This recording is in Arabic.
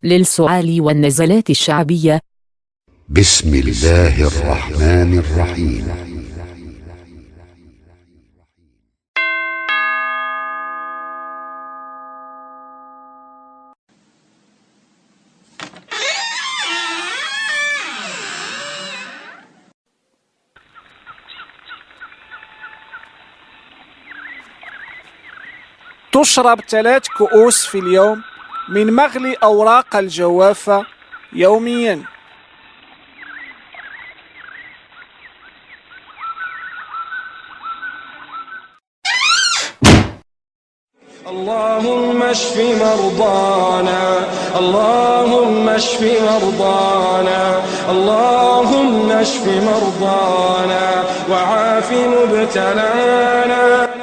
للسعال والنزلات الشعبية. بسم الله الرحمن الرحيم. تشرب 3 كؤوس في اليوم من مغلي أوراق الجوافة يوميا. اللهم اشف مرضانا، اللهم اشف مرضانا، اللهم اشف مرضانا وعاف مبتلانا.